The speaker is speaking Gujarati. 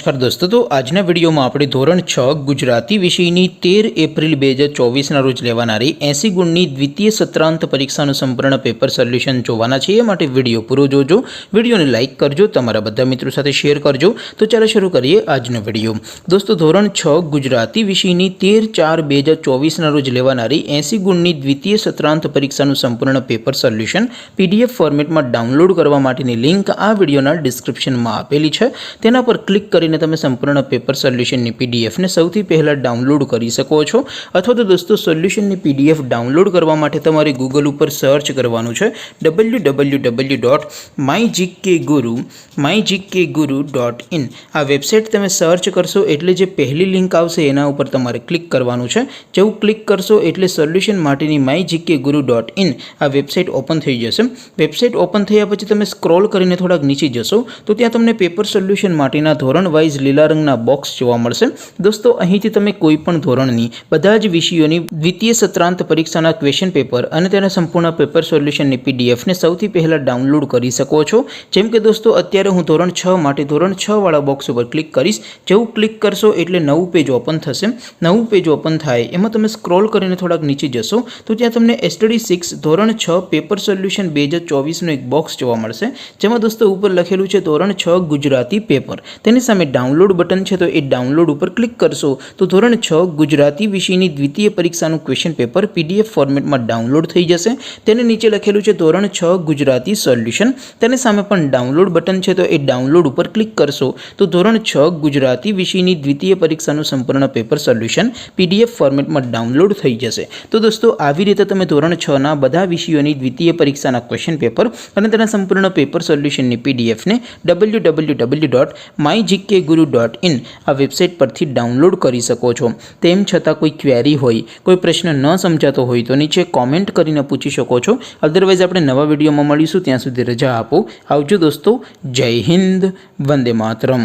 नमस्कार दोस्तों, तो आजना वीडियो में આપણે ધોરણ 6 ગુજરાતી વિષયની 13 એપ્રિલ 2024 રોજ લેવાનારી 80 ગુણની દ્વિતીય સત્રાંત પરીક્ષાનું સંપૂર્ણ પેપર સોલ્યુશન જોવાના છે। એ માટે વિડિયો પૂરો જોજો, વિડિયોને લાઈક કરજો, તમારા બધા મિત્રો સાથે શેર કરજો। તો ચાલો શરૂ કરીએ આજનો વિડિયો। દોસ્તો, ધોરણ 6 ગુજરાતી વિષયની 13/4/2024 રોજ લેવાનારી 80 ગુણની દ્વિતીય સત્રાંત પરીક્ષાનું સંપૂર્ણ પેપર સોલ્યુશન પીડીએફ ફોર્મેટમાં ડાઉનલોડ કરવા માટેની લિંક આ વિડિયોના ડિસ્ક્રિપ્શનમાં આપેલી છે। તેના પર ક્લિક કરીને તમે સંપૂર્ણ પેપર સોલ્યુશનની પીડીએફ ને સૌથી પહેલા ડાઉનલોડ કરી શકો છો। અથવા તો દોસ્તો, સોલ્યુશનની પીડીએફ ડાઉનલોડ કરવા માટે તમારે ગૂગલ ઉપર સર્ચ કરવાનું છે www.mygkguru.in। આ વેબસાઇટ તમે સર્ચ કરશો એટલે જે પહેલી લિંક આવશે એના ઉપર તમારે ક્લિક કરવાનું છે। જેવું ક્લિક કરશો એટલે સોલ્યુશન માટેની mygkguru.in આ વેબસાઇટ ઓપન થઈ જશે। વેબસાઇટ ઓપન થયા પછી તમે સ્ક્રોલ કરીને થોડાક નીચે જશો તો ત્યાં તમને પેપર સોલ્યુશન માટેના ધોરણ વાઇઝ લીલા રંગના બોક્સ જોવા મળશે। દોસ્તો, અહીંથી તમે કોઈ પણ ધોરણની બધા જ વિષયોની દ્વિતીય સત્રાંત પરીક્ષાના ક્વેશ્ચન પેપર અને તેના સંપૂર્ણ પેપર સોલ્યુશનની પીડીએફને સૌથી પહેલાં ડાઉનલોડ કરી શકો છો। જેમ કે દોસ્તો, અત્યારે હું ધોરણ 6 માટે ધોરણ 6 વાળા બોક્સ ઉપર ક્લિક કરીશ। જેવું ક્લિક કરશો એટલે નવું પેજ ઓપન થશે। નવું પેજ ઓપન થાય એમાં તમે સ્ક્રોલ કરીને થોડાક નીચે જશો તો ત્યાં તમને STD 6 ધોરણ 6 પેપર સોલ્યુશન 2024નું એક બોક્સ જોવા મળશે। જેમાં દોસ્તો ઉપર લખેલું છે ધોરણ 6 ગુજરાતી પેપર। તેની સામે ડાઉનલોડ બટન છે, તો એ ડાઉનલોડ ઉપર ક્લિક કરશો તો ધોરણ 6 ગુજરાતી વિષયની દ્વિતીય પરીક્ષાનું ક્વેશ્ચન પેપર પીડીએફ ફોર્મેટમાં ડાઉનલોડ થઈ જશે। તેને નીચે લખેલું છે ધોરણ 6 ગુજરાતી સોલ્યુશન। તેની સામે પણ ડાઉનલોડ બટન છે, તો એ ડાઉનલોડ ઉપર ક્લિક કરશો તો ધોરણ 6 ગુજરાતી વિષયની દ્વિતીય પરીક્ષાનું સંપૂર્ણ પેપર સોલ્યુશન પીડીએફ ફોર્મેટમાં ડાઉનલોડ થઈ જશે। તો દોસ્તો, આવી રીતે તમે ધોરણ 6ના બધા વિષયોની દ્વિતીય પરીક્ષાના ક્વેશ્ચન પેપર અને તેના સંપૂર્ણ પેપર સોલ્યુશનની પીડીએફને www.mygkguru.in આ વેબસાઇટ પરથી ડાઉનલોડ કરી શકો છો। તેમ છતાં કોઈ ક્વેરી હોય, કોઈ પ્રશ્ન ન સમજાતો હોય તો નીચે કોમેન્ટ કરીને પૂછી શકો છો। અધરવાઇઝ આપણે નવા વિડીયોમાં મળીશું, ત્યાં સુધી રજા આપો। આવજો દોસ્તો, જય હિન્દ, વંદે માતરમ।